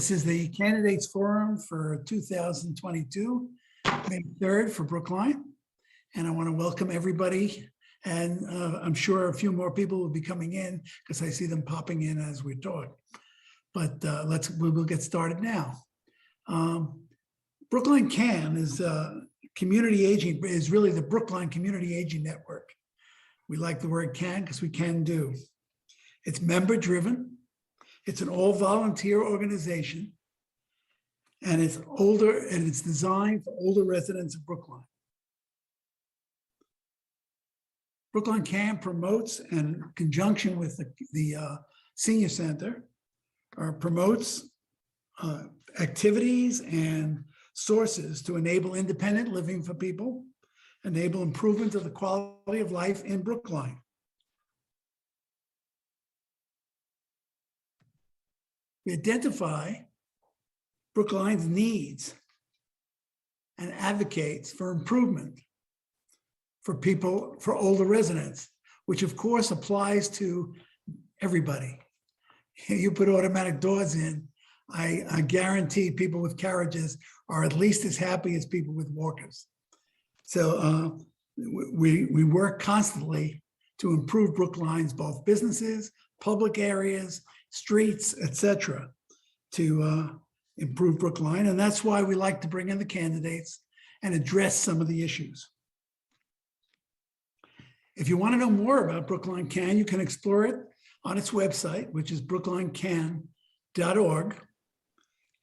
This is the Candidates Forum for 2022, May 3rd for Brookline. And I want to welcome everybody. And I'm sure a few more people will be coming in because I see them popping in as we talk. But we'll get started now. BrooklineCAN is community aging, is really the Brookline Community Aging Network. We like the word can because we can do. It's member driven. It's an all-volunteer organization, and it's designed for older residents of Brookline. BrooklineCAN promotes, in conjunction with the Senior Center, promotes activities and sources to enable independent living for people, enable improvement of the quality of life in Brookline. We identify Brookline's needs and advocates for improvement for people, for older residents, which of course applies to everybody. You put automatic doors in, I guarantee people with carriages are at least as happy as people with walkers. So we work constantly to improve Brookline's both businesses, public areas, streets, etc., to improve Brookline. And that's why we like to bring in the candidates and address some of the issues. If you want to know more about BrooklineCAN, you can explore it on its website, which is brooklinecan.org.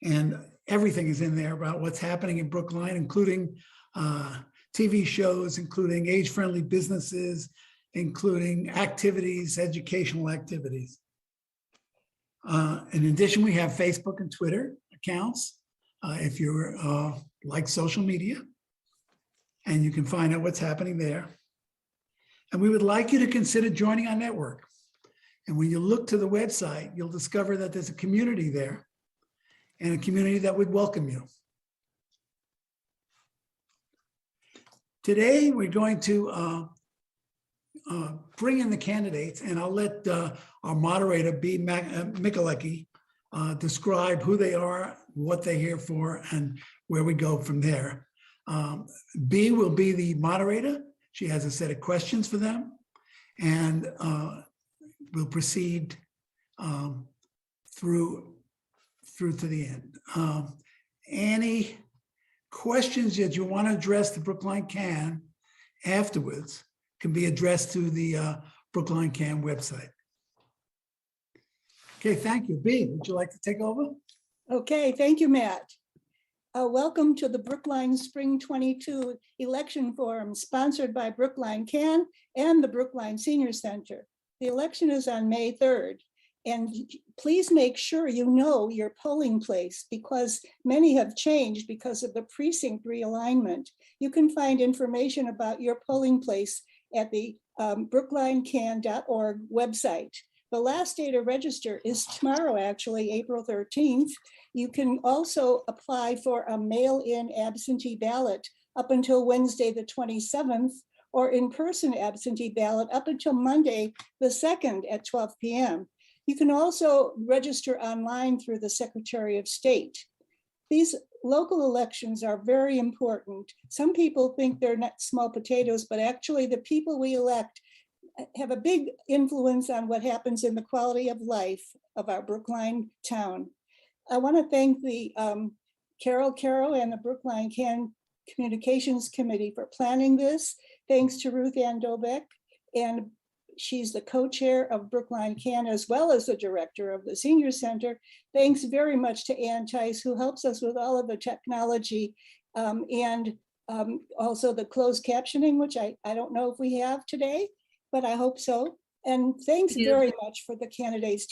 And everything is in there about what's happening in Brookline, including TV shows, including age-friendly businesses, including activities, educational activities. In addition, we have Facebook and Twitter accounts if you're like social media, and you can find out what's happening there. And we would like you to consider joining our network. And when you look to the website, you'll discover that there's a community there and a community that would welcome you. Today, we're going to bring in the candidates, and I'll let our moderator, Bea Mikulecky, describe who they are, what they're here for, and where we go from there. Bea will be the moderator. She has a set of questions for them, and we'll proceed through to the end. Any questions that you want to address to BrooklineCAN afterwards can be addressed to the BrooklineCAN website. Okay, thank you. Bea, would you like to take over? Okay, thank you, Matt. Welcome to the Brookline Spring 22 Election Forum, sponsored by BrooklineCAN and the Brookline Senior Center. The election is on May 3rd, and please make sure you know your polling place because many have changed because of the precinct realignment. You can find information about your polling place at the brooklinecan.org website. The last day to register is tomorrow, actually, April 13th. You can also apply for a mail-in absentee ballot up until Wednesday, the 27th, or in-person absentee ballot up until Monday, the 2nd at 12 p.m. You can also register online through the Secretary of State. These local elections are very important. Some people think they're not small potatoes, but actually the people we elect have a big influence on what happens in the quality of life of our Brookline town. I want to thank the Carol and the BrooklineCAN Communications Committee for planning this. Thanks to Ruth Ann Dobeck, and she's the co-chair of BrooklineCAN as well as the director of the Senior Center. Thanks very much to Ann Tice, who helps us with all of the technology and also the closed captioning, which I don't know if we have today, but I hope so. And thanks very much for the candidates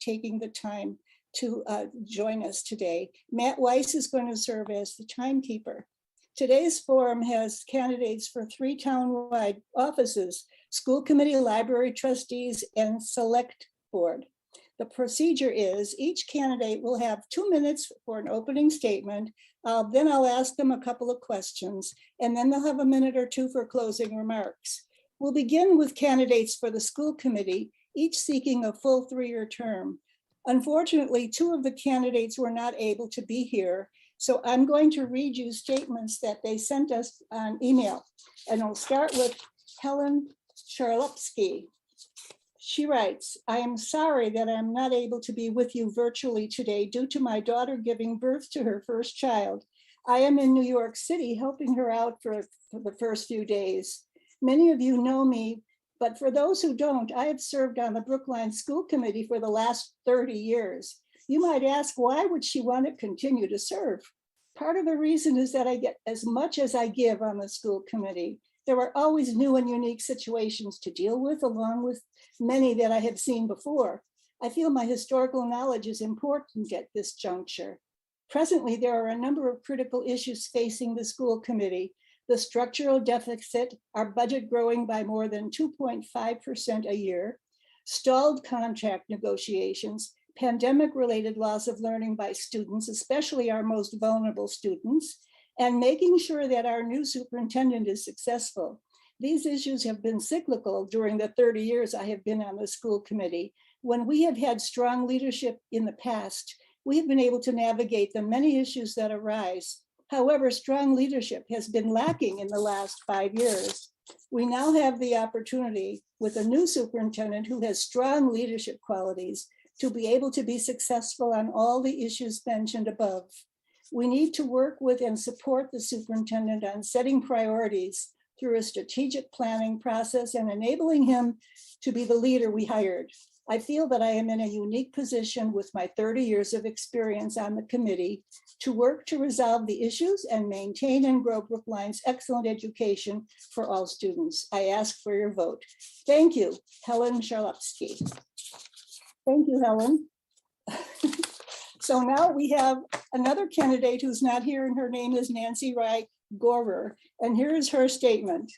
taking the time to join us today. Matt Weiss is going to serve as the timekeeper. Today's forum has candidates for 3 townwide offices: school committee, library trustees, and select board. The procedure is each candidate will have 2 minutes for an opening statement. Then I'll ask them a couple of questions, and then they'll have a minute or 2 for closing remarks. We'll begin with candidates for the school committee, each seeking a full 3-year term. Unfortunately, two of the candidates were not able to be here, so I'm going to read you statements that they sent us on email. And I'll start with Helen Charlupsky. She writes, I am sorry that I'm not able to be with you virtually today due to my daughter giving birth to her first child. I am in New York City helping her out for the first few days. Many of you know me, but for those who don't, I have served on the Brookline School Committee for the last 30 years. You might ask, why would she want to continue to serve? Part of the reason is that I get as much as I give on the school committee. There are always new and unique situations to deal with, along with many that I have seen before. I feel my historical knowledge is important at this juncture. Presently, there are a number of critical issues facing the school committee. The structural deficit, our budget growing by more than 2.5% a year, stalled contract negotiations, pandemic-related loss of learning by students, especially our most vulnerable students, and making sure that our new superintendent is successful. These issues have been cyclical during the 30 years I have been on the school committee. When we have had strong leadership in the past, we have been able to navigate the many issues that arise. However, strong leadership has been lacking in the last 5 years. We now have the opportunity with a new superintendent who has strong leadership qualities to be able to be successful on all the issues mentioned above. We need to work with and support the superintendent on setting priorities through a strategic planning process and enabling him to be the leader we hired. I feel that I am in a unique position with my 30 years of experience on the committee to work to resolve the issues and maintain and grow Brookline's excellent education for all students. I ask for your vote. Thank you, Helen Charlupsky. Thank you, Helen. So now we have another candidate who's not here, and her name is Nancy Ray Gorer. And here is her statement.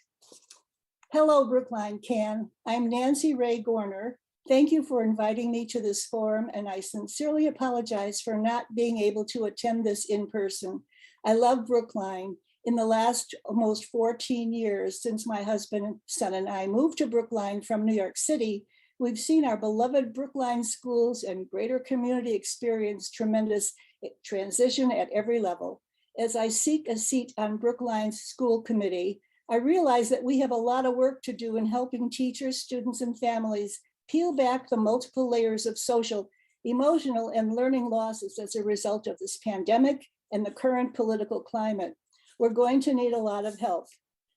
Hello, BrooklineCAN. I'm Nancy Ray Gorner. Thank you for inviting me to this forum, and I sincerely apologize for not being able to attend this in person. I love Brookline. In the last almost 14 years since my husband, son, and I moved to Brookline from New York City, we've seen our beloved Brookline schools and greater community experience tremendous transition at every level. As I seek a seat on Brookline's school committee, I realize that we have a lot of work to do in helping teachers, students, and families peel back the multiple layers of social, emotional, and learning losses as a result of this pandemic and the current political climate. We're going to need a lot of help.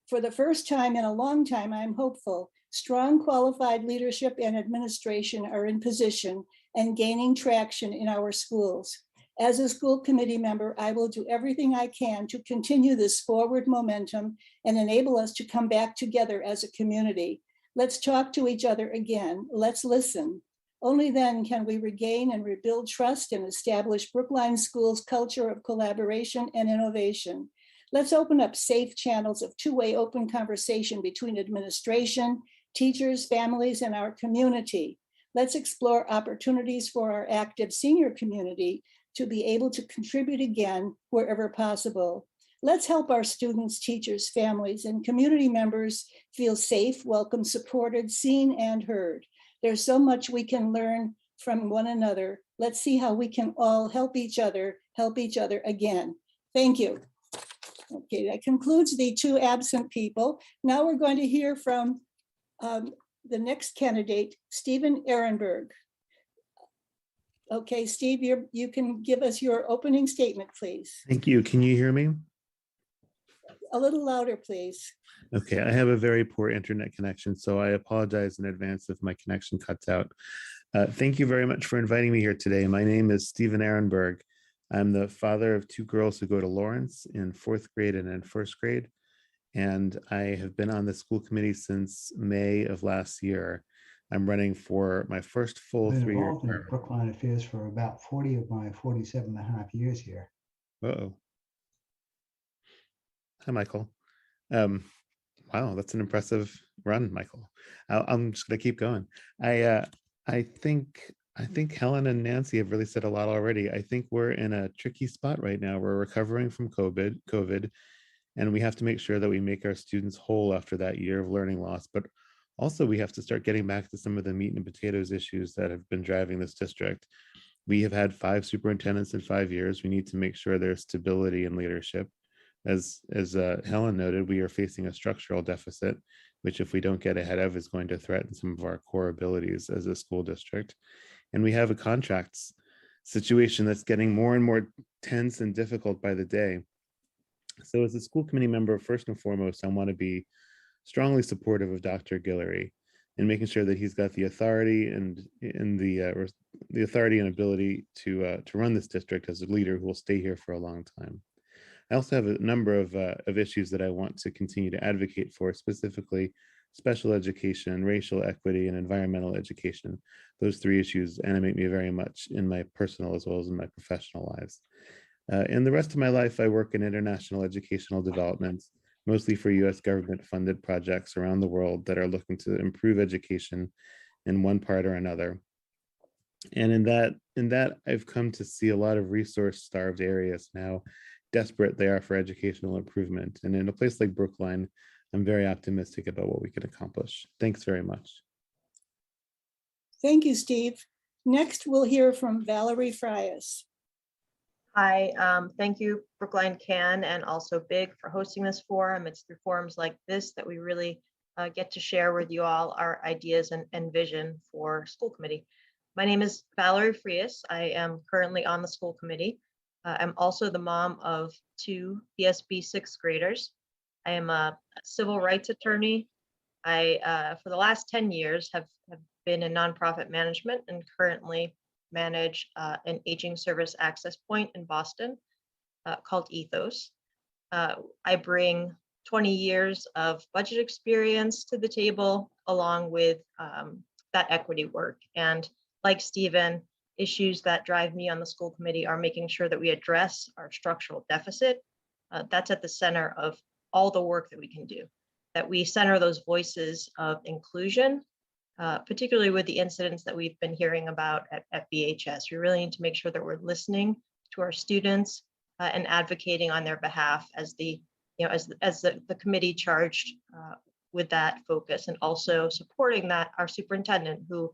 For the first time in a long time, I'm hopeful. Strong, qualified leadership and administration are in position and gaining traction in our schools. As a school committee member, I will do everything I can to continue this forward momentum and enable us to come back together as a community. Let's talk to each other again. Let's listen. Only then can we regain and rebuild trust and establish Brookline Schools' culture of collaboration and innovation. Let's open up safe channels of two-way open conversation between administration, teachers, families, and our community. Let's explore opportunities for our active senior community to be able to contribute again wherever possible. Let's help our students, teachers, families, and community members feel safe, welcome, supported, seen, and heard. There's so much we can learn from one another. Let's see how we can all help each other again. Thank you. Okay, that concludes the two absent people. Now we're going to hear from the next candidate, Stephen Ehrenberg. Okay, Steve, you can give us your opening statement, please. Thank you. Can you hear me? A little louder, please. Okay, I have a very poor internet connection, so I apologize in advance if my connection cuts out. Thank you very much for inviting me here today. My name is Stephen Ehrenberg. I'm the father of two girls who go to Lawrence in 4th grade and in 1st grade. And I have been on the school committee since May of last year. I'm running for my first full 3-year involved in term. Brookline affairs for about 40 of my 47 and a half years here. Uh-oh. Hi, Michael. Wow, that's an impressive run, Michael. I'm just gonna keep going. I think Helen and Nancy have really said a lot already. I think we're in a tricky spot right now. We're recovering from COVID, and we have to make sure that we make our students whole after that year of learning loss. But also we have to start getting back to some of the meat and potatoes issues that have been driving this district. We have had 5 superintendents in 5 years. We need to make sure there's stability and leadership. As Helen noted, we are facing a structural deficit, which if we don't get ahead of is going to threaten some of our core abilities as a school district. And we have a contracts situation that's getting more and more tense and difficult by the day. So as a school committee member, first and foremost, I want to be strongly supportive of Dr. Guillory and making sure that he's got the authority and the authority and ability to run this district as a leader who will stay here for a long time. I also have a number of issues that I want to continue to advocate for, specifically special education, racial equity, and environmental education. Those 3 issues animate me very much in my personal as well as in my professional lives. In the rest of my life, I work in international educational development, mostly for US government-funded projects around the world that are looking to improve education in one part or another. And in that, I've come to see a lot of resource-starved areas and how desperate they are for educational improvement. And in a place like Brookline, I'm very optimistic about what we can accomplish. Thanks very much. Thank you, Steve. Next, we'll hear from Valerie Frias. Hi, thank you, BrooklineCAN, and also BIG for hosting this forum. It's through forums like this that we really get to share with you all our ideas and vision for school committee. My name is Valerie Frias. I am currently on the school committee. I'm also the mom of 2 PSB 6th graders. I am a civil rights attorney. I, for the last 10 years, have been in nonprofit management and currently manage an aging service access point in Boston called Ethos. I bring 20 years of budget experience to the table, along with that equity work. And like Stephen, issues that drive me on the school committee are making sure that we address our structural deficit. That's at the center of all the work that we can do, that we center those voices of inclusion, particularly with the incidents that we've been hearing about at BHS. We really need to make sure that we're listening to our students and advocating on their behalf as the committee charged with that focus, and also supporting that our superintendent, who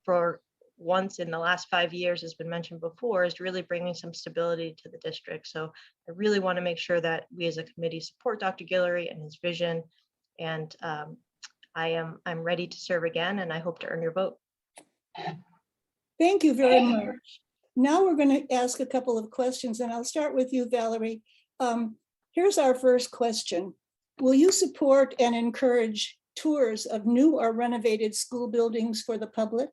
for once in the last 5 years, has been mentioned before, is really bringing some stability to the district. So I really want to make sure that we as a committee support Dr. Guillory and his vision. And I'm ready to serve again, and I hope to earn your vote. Thank you very much. Now we're going to ask a couple of questions, and I'll start with you, Valerie. Here's our first question. Will you support and encourage tours of new or renovated school buildings for the public?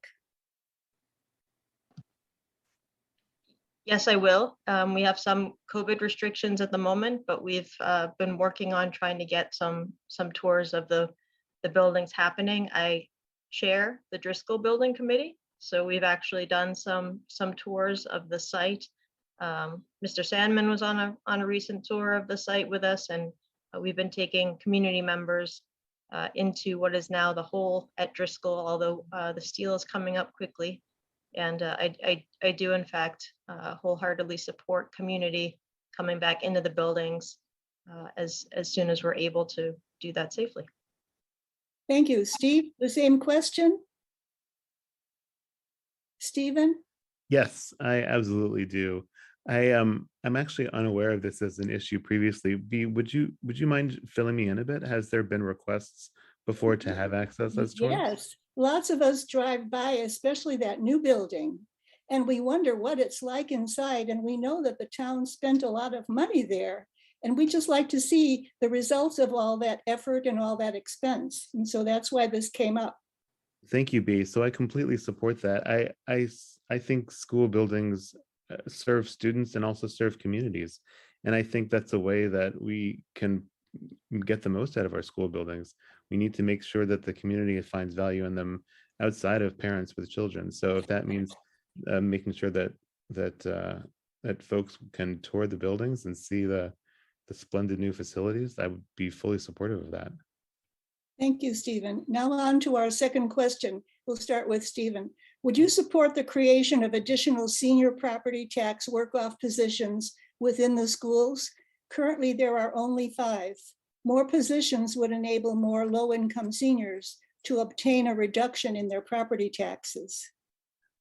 Yes, I will. We have some COVID restrictions at the moment, but we've been working on trying to get some tours of the buildings happening. I chair the Driscoll Building Committee, so we've actually done some tours of the site. Mr. Sandman was on a recent tour of the site with us, and we've been taking community members into what is now the hole at Driscoll, although the steel is coming up quickly. And I do, in fact, wholeheartedly support community coming back into the buildings as soon as we're able to do that safely. Thank you. Steve, the same question? Stephen? Yes, I absolutely do. I'm actually unaware of this as an issue previously. Bea, would you mind filling me in a bit? Has there been requests before to have access as tours? Yes, lots of us drive by, especially that new building, and we wonder what it's like inside. And we know that the town spent a lot of money there, and we just like to see the results of all that effort and all that expense. And so that's why this came up. Thank you, Bea. So I completely support that. I think school buildings serve students and also serve communities. And I think that's a way that we can get the most out of our school buildings. We need to make sure that the community finds value in them outside of parents with children. So if that means making sure that folks can tour the buildings and see the splendid new facilities, I would be fully supportive of that. Thank you, Stephen. Now on to our second question. We'll start with Stephen. Would you support the creation of additional senior property tax work-off positions within the schools? Currently, there are only 5. More positions would enable more low-income seniors to obtain a reduction in their property taxes.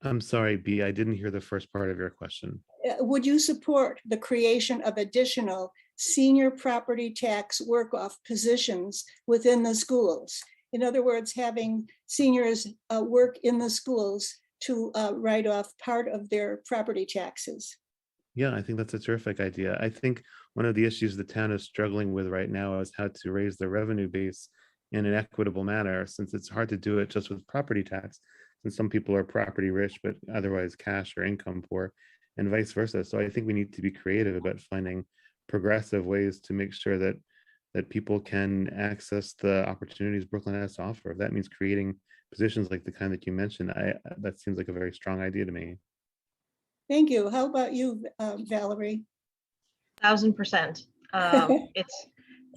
I'm sorry, B, I didn't hear the first part of your question. Would you support the creation of additional senior property tax work-off positions within the schools? In other words, having seniors work in the schools to write off part of their property taxes. Yeah, I think that's a terrific idea. I think one of the issues the town is struggling with right now is how to raise the revenue base in an equitable manner, since it's hard to do it just with property tax, since some people are property rich, but otherwise cash or income poor, and vice versa. So I think we need to be creative about finding progressive ways to make sure that people can access the opportunities Brooklyn has to offer. If that means creating positions like the kind that you mentioned, that seems like a very strong idea to me. Thank you. How about you, Valerie? 1000%.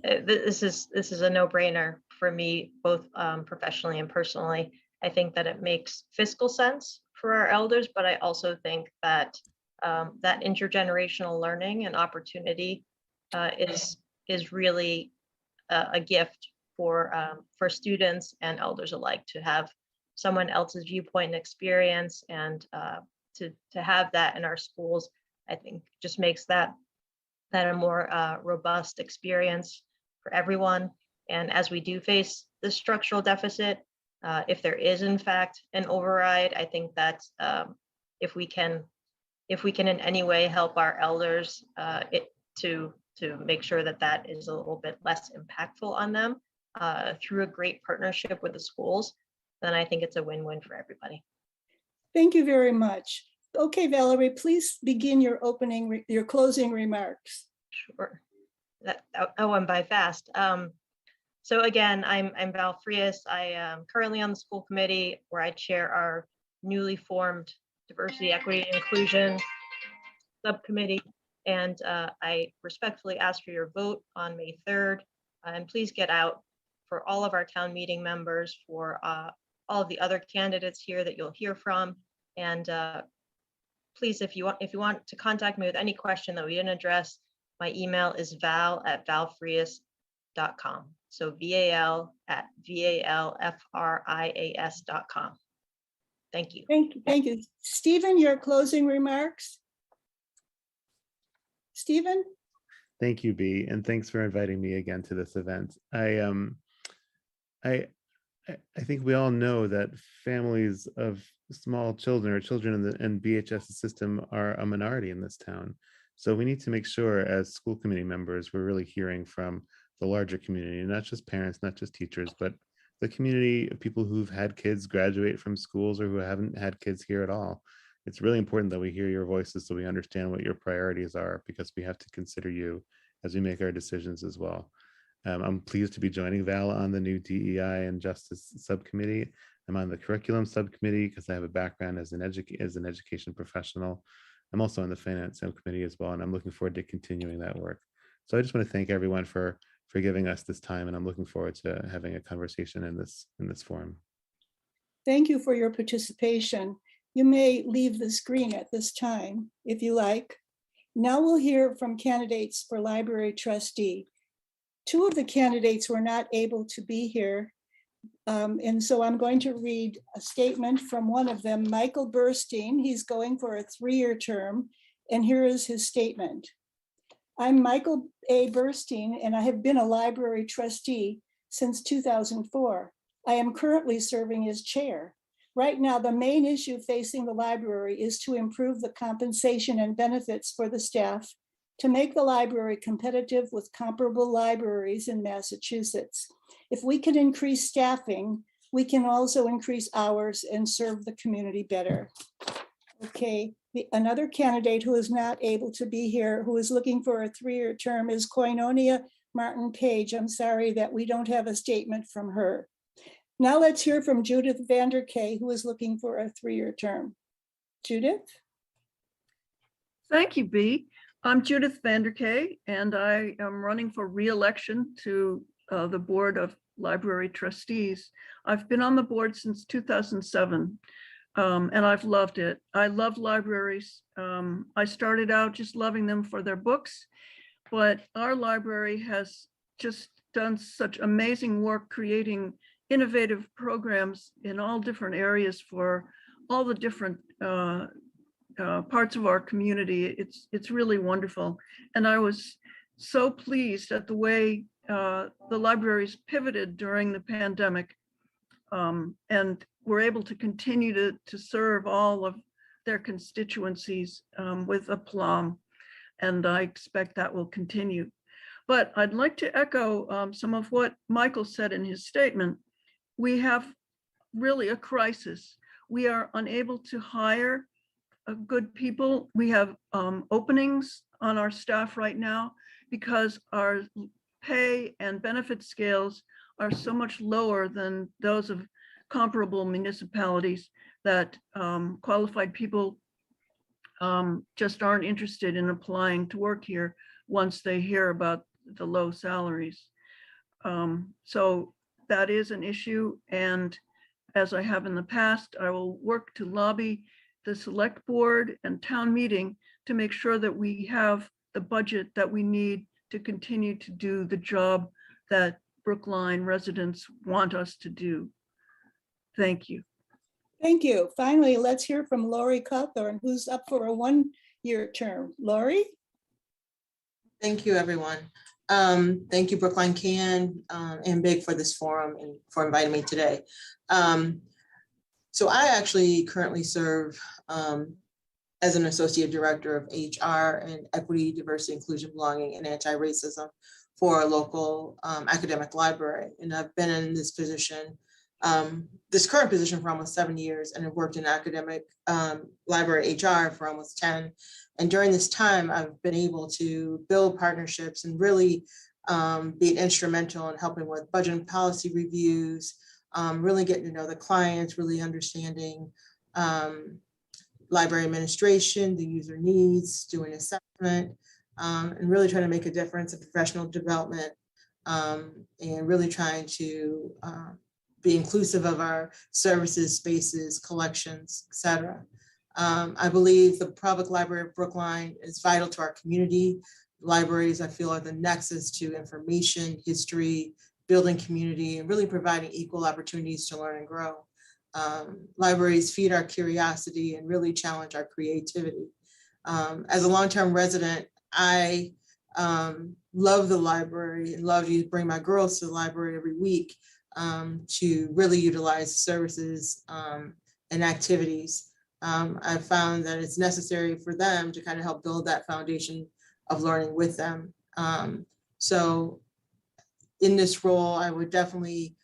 This is a no-brainer for me, both professionally and personally. I think that it makes fiscal sense for our elders, but I also think that that intergenerational learning and opportunity is really a gift for students and elders alike, to have someone else's viewpoint and experience, and to have that in our schools, I think just makes that a more robust experience for everyone. And as we do face the structural deficit, if there is in fact an override, I think that if we can in any way help our elders to make sure that that is a little bit less impactful on them through a great partnership with the schools, then I think it's a win-win for everybody. Thank you very much. Okay, Valerie, please begin your closing remarks. Sure. That went by fast. So again, I'm Val Frias. I am currently on the school committee, where I chair our newly formed Diversity, Equity, and Inclusion subcommittee. And I respectfully ask for your vote on May 3rd. And please get out for all of our town meeting members, for all of the other candidates here that you'll hear from. And please, if you want to contact me with any question that we didn't address, my email is val@valfrias.com. So VAL@VALFRIAS.com. Thank you. Thank you. Stephen, your closing remarks? Stephen? Thank you, B, and thanks for inviting me again to this event. I think we all know that families of small children or children in BHS system are a minority in this town. So we need to make sure, as school committee members, we're really hearing from the larger community, not just parents, not just teachers, but the community of people who've had kids graduate from schools or who haven't had kids here at all. It's really important that we hear your voices so we understand what your priorities are, because we have to consider you as we make our decisions as well. I'm pleased to be joining Val on the new DEI and Justice subcommittee. I'm on the curriculum subcommittee because I have a background as an education professional. I'm also on the finance subcommittee as well, and I'm looking forward to continuing that work. So I just want to thank everyone for giving us this time, and I'm looking forward to having a conversation in this forum. Thank you for your participation. You may leave the screen at this time if you like. Now we'll hear from candidates for library trustee. Two of the candidates were not able to be here. And so I'm going to read a statement from one of them, Michael Burstein. He's going for a 3-year term. And here is his statement. I'm Michael A. Burstein, and I have been a library trustee since 2004. I am currently serving as chair. Right now, the main issue facing the library is to improve the compensation and benefits for the staff to make the library competitive with comparable libraries in Massachusetts. If we can increase staffing, we can also increase hours and serve the community better. Okay, another candidate who is not able to be here, who is looking for a 3-year term, is Koinonia Martin Page. I'm sorry that we don't have a statement from her. Now let's hear from Judith Vanderkay, who is looking for a 3-year term. Judith? Thank you, Bea. I'm Judith Vanderkay, and I am running for re-election to the Board of Library Trustees. I've been on the board since 2007, and I've loved it. I love libraries. I started out just loving them for their books, but our library has just done such amazing work creating innovative programs in all different areas for all the different parts of our community. It's really wonderful. And I was so pleased at the way the libraries pivoted during the pandemic, and were able to continue to serve all of their constituencies with aplomb. And I expect that will continue. But I'd like to echo some of what Michael said in his statement. We have really a crisis. We are unable to hire good people. We have openings on our staff right now because our pay and benefit scales are so much lower than those of comparable municipalities that qualified people just aren't interested in applying to work here once they hear about the low salaries. So that is an issue. And as I have in the past, I will work to lobby the select board and town meeting to make sure that we have the budget that we need to continue to do the job that Brookline residents want us to do. Thank you. Thank you. Finally, let's hear from Laurie Cuthbert, who's up for a one-year term. Laurie? Thank you, everyone. Thank you, BrooklineCAN and Big for this forum and for inviting me today. So I actually currently serve as an associate director of HR and equity, diversity, inclusion, belonging, and anti-racism for a local academic library. And I've been in this position, this current position, for almost 7 years, and have worked in academic library HR for almost 10. And during this time, I've been able to build partnerships and really be instrumental in helping with budget and policy reviews, really getting to know the clients, really understanding library administration, the user needs, doing assessment, and really trying to make a difference in professional development, and really trying to be inclusive of our services, spaces, collections, et cetera. I believe the public library of Brookline is vital to our community. Libraries, I feel, are the nexus to information, history, building community, and really providing equal opportunities to learn and grow. Libraries feed our curiosity and really challenge our creativity. As a long-term resident, I love the library and love to bring my girls to the library every week to really utilize services and activities. I've found that it's necessary for them to kind of help build that foundation of learning with them. So in this role, I would definitely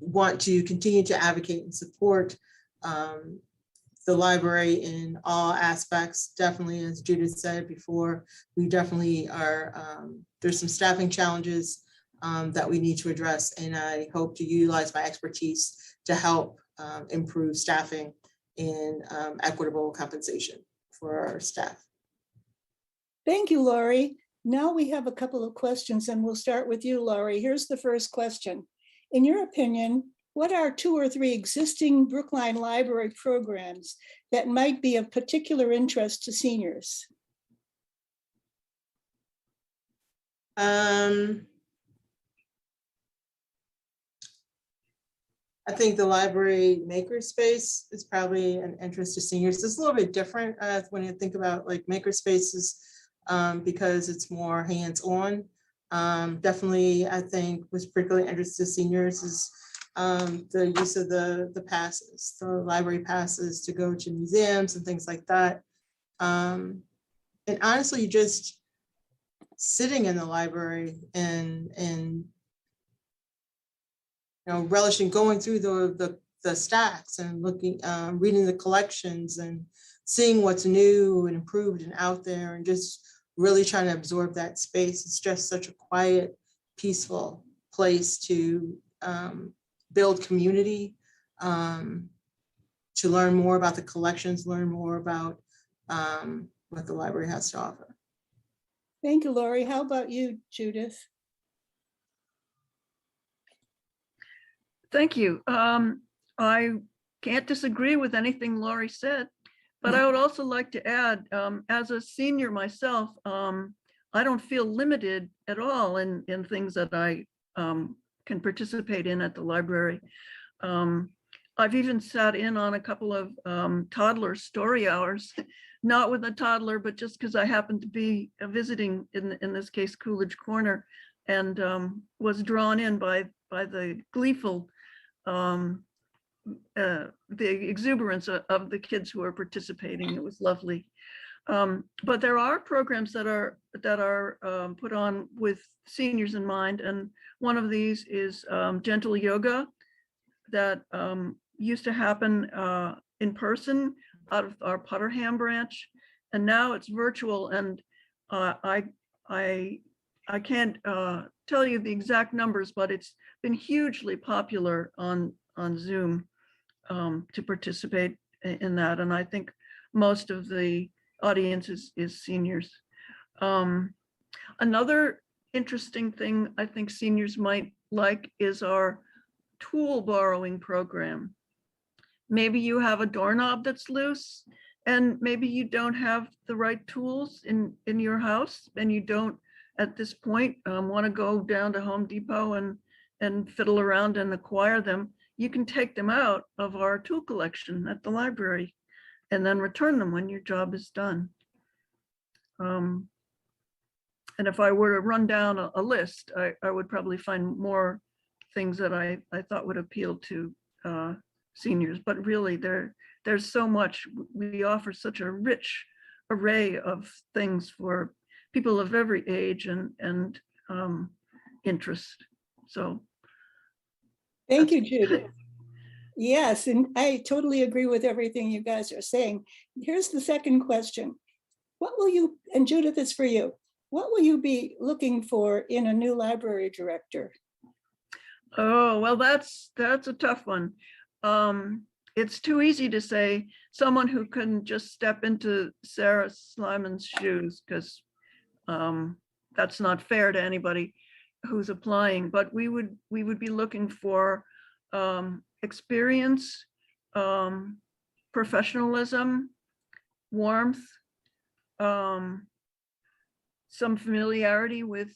want to continue to advocate and support the library in all aspects. Definitely, as Judith said before, we definitely are, there's some staffing challenges that we need to address, and I hope to utilize my expertise to help improve staffing and equitable compensation for our staff. Thank you, Laurie. Now we have a couple of questions, and we'll start with you, Laurie. Here's the first question. In your opinion, what are 2 or 3 existing Brookline Library programs that might be of particular interest to seniors? I think the library makerspace is probably an interest to seniors. It's a little bit different when you think about like makerspaces because it's more hands-on. Definitely, I think what's particularly interesting to seniors is the use of the passes, the library passes to go to museums and things like that. And honestly, just sitting in the library and relishing going through the stacks and looking, reading the collections and seeing what's new and improved and out there, and just really trying to absorb that space. It's just such a quiet, peaceful place to build community, to learn more about the collections, learn more about what the library has to offer. Thank you, Laurie. How about you, Judith? Thank you. I can't disagree with anything Laurie said, but I would also like to add, as a senior myself, I don't feel limited at all in things that I can participate in at the library. I've even sat in on a couple of toddler story hours, not with a toddler, but just because I happened to be visiting, in this case, Coolidge Corner, and was drawn in by the gleeful, the exuberance of the kids who are participating. It was lovely. But there are programs that are put on with seniors in mind, and one of these is gentle yoga that used to happen in person out of our Putterham branch, and now it's virtual. And I can't tell you the exact numbers, but it's been hugely popular on Zoom to participate in that. And I think most of the audience is seniors. Another interesting thing I think seniors might like is our tool borrowing program. Maybe you have a doorknob that's loose, and maybe you don't have the right tools in your house, and you don't at this point want to go down to Home Depot and fiddle around and acquire them. You can take them out of our tool collection at the library and then return them when your job is done. And if I were to run down a list, I would probably find more things that I thought would appeal to seniors, but really there's so much. We offer such a rich array of things for people of every age and interest. So. Thank you, Judith. Yes, and I totally agree with everything you guys are saying. Here's the second question. What will you, and Judith, it's for you, what will you be looking for in a new library director? Oh, well, that's a tough one. It's too easy to say someone who can just step into Sarah Slyman's shoes, because that's not fair to anybody who's applying. But we would be looking for experience, professionalism, warmth, some familiarity with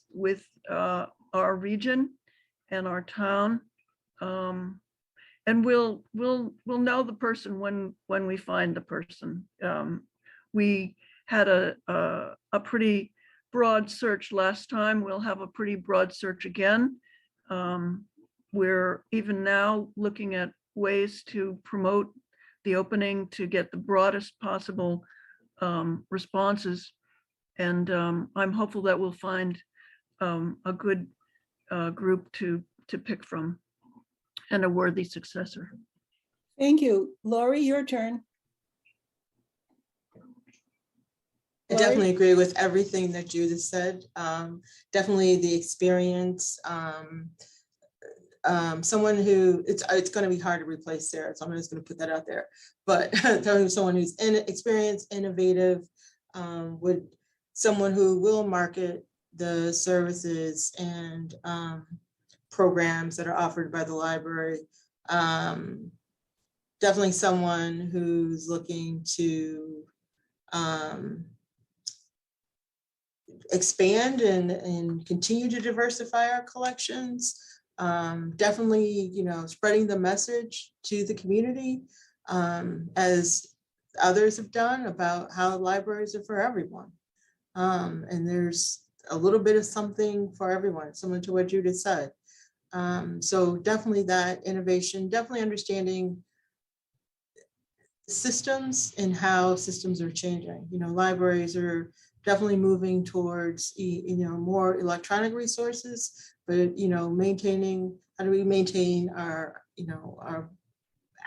our region and our town, and we'll know the person when we find the person. We had a pretty broad search last time. We'll have a pretty broad search again. We're even now looking at ways to promote the opening to get the broadest possible responses. And I'm hopeful that we'll find a good group to pick from and a worthy successor. Thank you. Laurie, your turn. I definitely agree with everything that Judith said. Definitely the experience. Someone who, it's going to be hard to replace Sarah, so I'm just going to put that out there. But someone who's experienced, innovative, someone who will market the services and programs that are offered by the library. Definitely someone who's looking to expand and continue to diversify our collections. Definitely, spreading the message to the community, as others have done, about how libraries are for everyone. And there's a little bit of something for everyone, similar to what Judith said. So definitely that innovation, definitely understanding systems and how systems are changing. Libraries are definitely moving towards more electronic resources, but maintaining, how do we maintain our our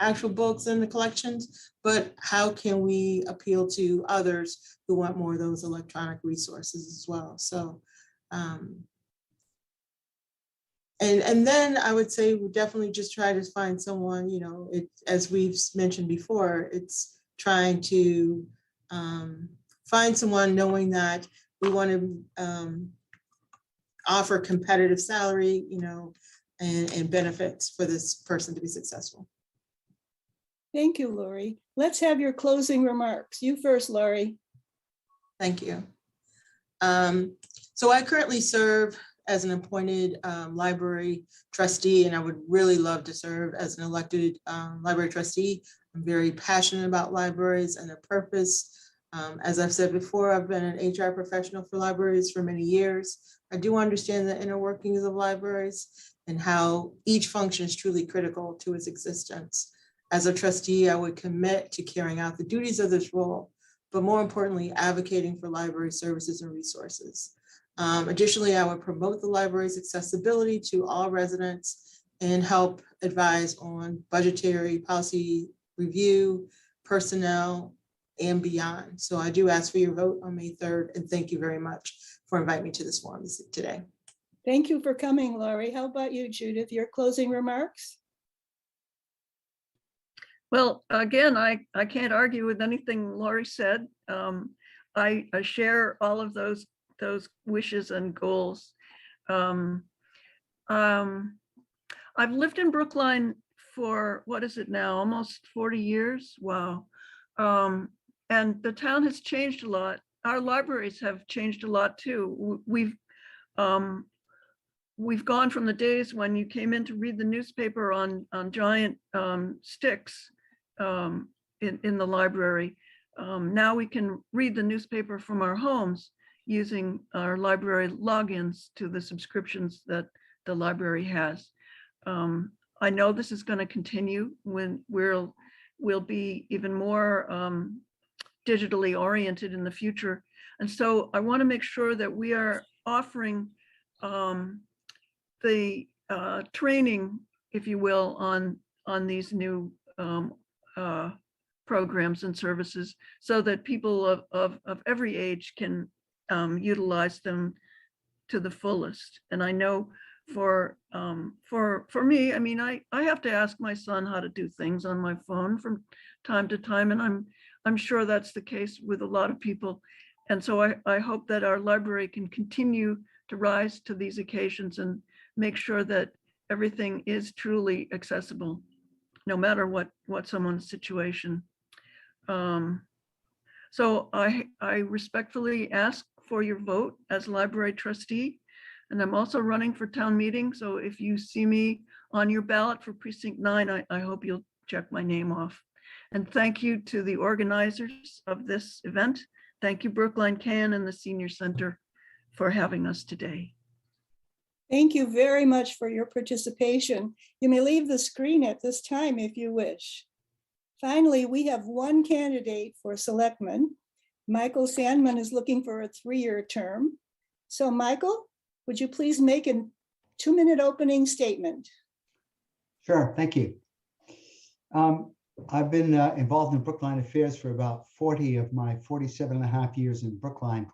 actual books in the collections, but how can we appeal to others who want more of those electronic resources as well? So and then I would say we definitely just try to find someone, as we've mentioned before, it's trying to find someone knowing that we want to offer competitive salary, and benefits for this person to be successful. Thank you, Laurie. Let's have your closing remarks. You first, Laurie. Thank you. So I currently serve as an appointed library trustee, and I would really love to serve as an elected library trustee. I'm very passionate about libraries and their purpose. As I've said before, I've been an HR professional for libraries for many years. I do understand the inner workings of libraries and how each function is truly critical to its existence. As a trustee, I would commit to carrying out the duties of this role, but more importantly, advocating for library services and resources. Additionally, I would promote the library's accessibility to all residents and help advise on budgetary policy review, personnel, and beyond. So I do ask for your vote on May 3rd, and thank you very much for inviting me to this forum today. Thank you for coming, Laurie. How about you, Judith? Your closing remarks? Well, again, I can't argue with anything Laurie said. I share all of those wishes and goals. I've lived in Brookline for, what is it now, almost 40 years? Wow. And the town has changed a lot. Our libraries have changed a lot too. We've gone from the days when you came in to read the newspaper on giant sticks in the library. Now we can read the newspaper from our homes using our library logins to the subscriptions that the library has. I know this is going to continue when we'll be even more digitally oriented in the future. And so I want to make sure that we are offering the training, if you will, on these new programs and services, so that people of every age can utilize them to the fullest. And I know for me, I mean, I have to ask my son how to do things on my phone from time to time, and I'm sure that's the case with a lot of people. And so I hope that our library can continue to rise to these occasions and make sure that everything is truly accessible, no matter what someone's situation. So I respectfully ask for your vote as library trustee. And I'm also running for town meeting. So if you see me on your ballot for precinct 9, I hope you'll check my name off. And thank you to the organizers of this event. Thank you, BrooklineCAN and the Senior Center for having us today. Thank you very much for your participation. You may leave the screen at this time if you wish. Finally, we have one candidate for selectman. Michael Sandman is looking for a 3-year term. So Michael, would you please make a 2-minute opening statement? Sure, thank you. I've been involved in Brookline affairs for about 40 of my 47.5 years in Brookline.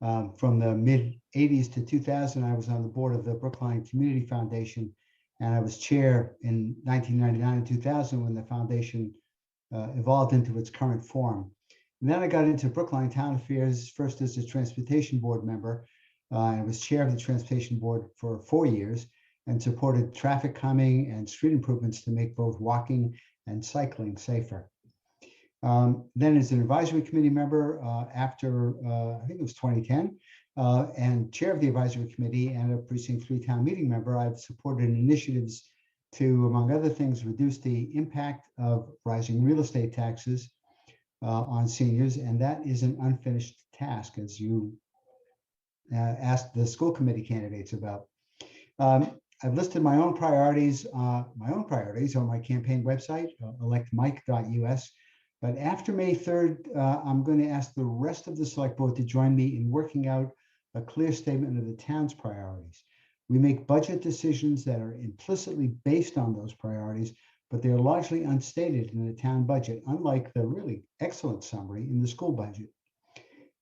From the mid-'80s to 2000, I was on the board of the Brookline Community Foundation, and I was chair in 1999 and 2000 when the foundation evolved into its current form. And then I got into Brookline Town Affairs, first as a transportation board member. I was chair of the transportation board for 4 years and supported traffic calming and street improvements to make both walking and cycling safer. Then as an advisory committee member after, I think it was 2010, and chair of the advisory committee and a precinct 3 town meeting member, I've supported initiatives to, among other things, reduce the impact of rising real estate taxes on seniors. And that is an unfinished task, as you asked the school committee candidates about. I've listed my own priorities on my campaign website, electmike.us. But after May 3rd, I'm going to ask the rest of the select board to join me in working out a clear statement of the town's priorities. We make budget decisions that are implicitly based on those priorities, but they're largely unstated in the town budget, unlike the really excellent summary in the school budget.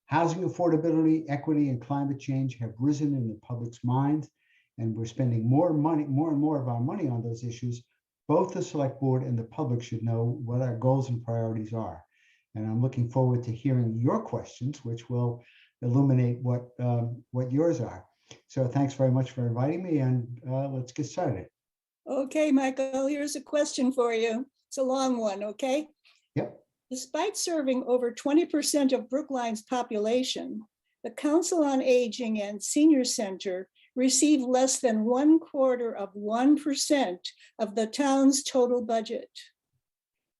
Housing affordability, equity, and climate change have risen in the public's minds, and we're spending more and more of our money on those issues. Both the select board and the public should know what our goals and priorities are. And I'm looking forward to hearing your questions, which will illuminate what yours are. So thanks very much for inviting me, and let's get started. Okay, Michael, here's a question for you. It's a long one, okay? Yep. Despite serving over 20% of Brookline's population, the Council on Aging and Senior Center receive less than 1/4% of the town's total budget.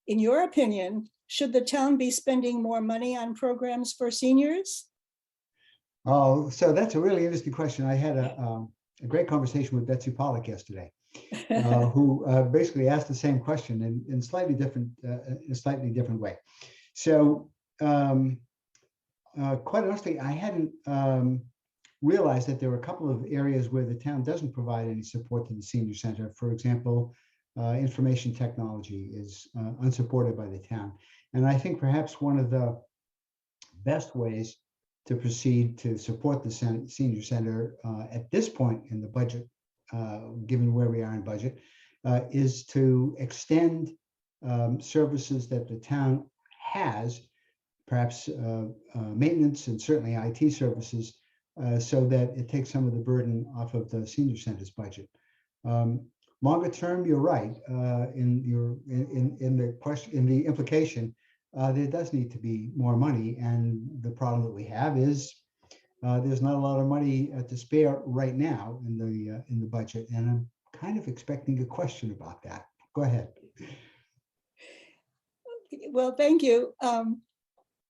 In your opinion, should the town be spending more money on programs for seniors? Oh, so that's a really interesting question. I had a great conversation with Betsy Pollock yesterday, who basically asked the same question in a slightly different way. So quite honestly, I hadn't realized that there were a couple of areas where the town doesn't provide any support to the senior center. For example, information technology is unsupported by the town. And I think perhaps one of the best ways to proceed to support the senior center at this point in the budget, given where we are in budget, is to extend services that the town has, perhaps maintenance and certainly IT services, so that it takes some of the burden off of the senior center's budget. Longer term, you're right in the question, in the implication. There does need to be more money, and the problem that we have is there's not a lot of money to spare right now in the budget, and I'm kind of expecting a question about that. Go ahead. Well, thank you.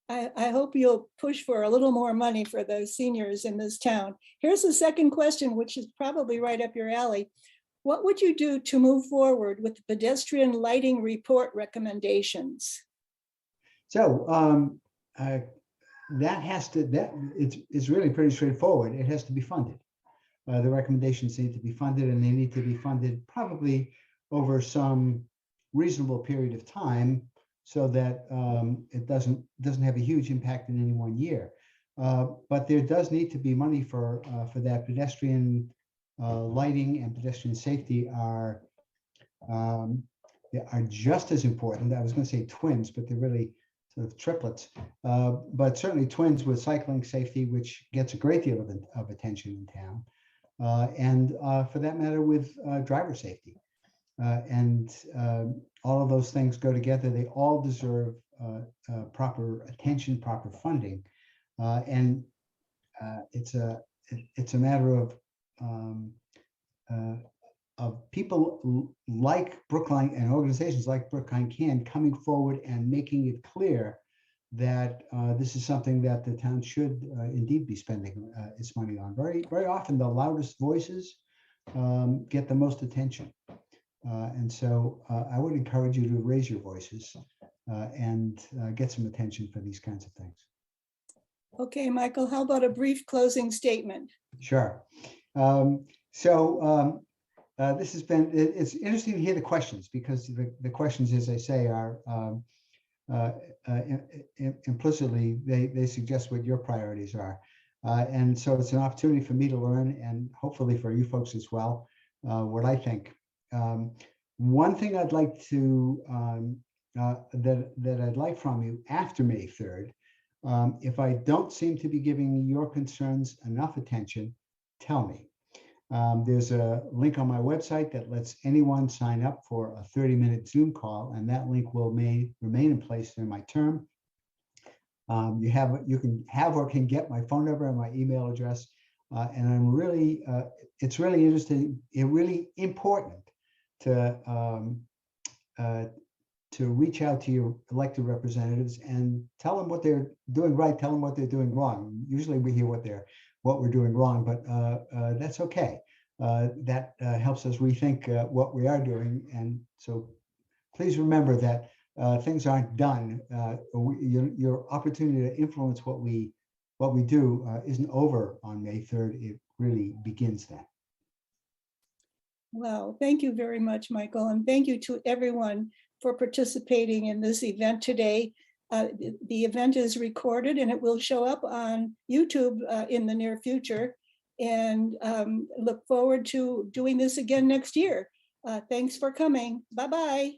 I hope you'll push for a little more money for those seniors in this town. Here's the second question, which is probably right up your alley. What would you do to move forward with the pedestrian lighting report recommendations? So it's really pretty straightforward. It has to be funded. The recommendations need to be funded, and they need to be funded probably over some reasonable period of time, so that it doesn't have a huge impact in any one year. But there does need to be money for that. Pedestrian lighting and pedestrian safety are just as important. I was going to say twins, but they're really sort of triplets. But certainly twins with cycling safety, which gets a great deal of attention in town, and for that matter with driver safety. And all of those things go together. They all deserve proper attention, proper funding, and it's a matter of people like Brookline and organizations like BrooklineCAN coming forward and making it clear that this is something that the town should indeed be spending its money on. Very, very often, the loudest voices get the most attention. And so I would encourage you to raise your voices and get some attention for these kinds of things. Okay, Michael, how about a brief closing statement? Sure. This has been, it's interesting to hear the questions, because the questions, as I say, are implicitly, they suggest what your priorities are. And so it's an opportunity for me to learn, and hopefully for you folks as well, what I think. One thing I'd like to that I'd like from you after May 3rd, if I don't seem to be giving your concerns enough attention, tell me. There's a link on my website that lets anyone sign up for a 30-minute Zoom call, and that link will remain in place during my term. You can have or can get my phone number and my email address, and I'm really it's really interesting, really important to reach out to your elected representatives and tell them what they're doing right, tell them what they're doing wrong. Usually we hear what we're doing wrong, but that's okay. That helps us rethink what we are doing. And so please remember that things aren't done. Your opportunity to influence what we do isn't over on May 3rd. It really begins then. Well, thank you very much, Michael, and thank you to everyone for participating in this event today. The event is recorded and it will show up on YouTube in the near future, and look forward to doing this again next year. Thanks for coming. Bye-bye.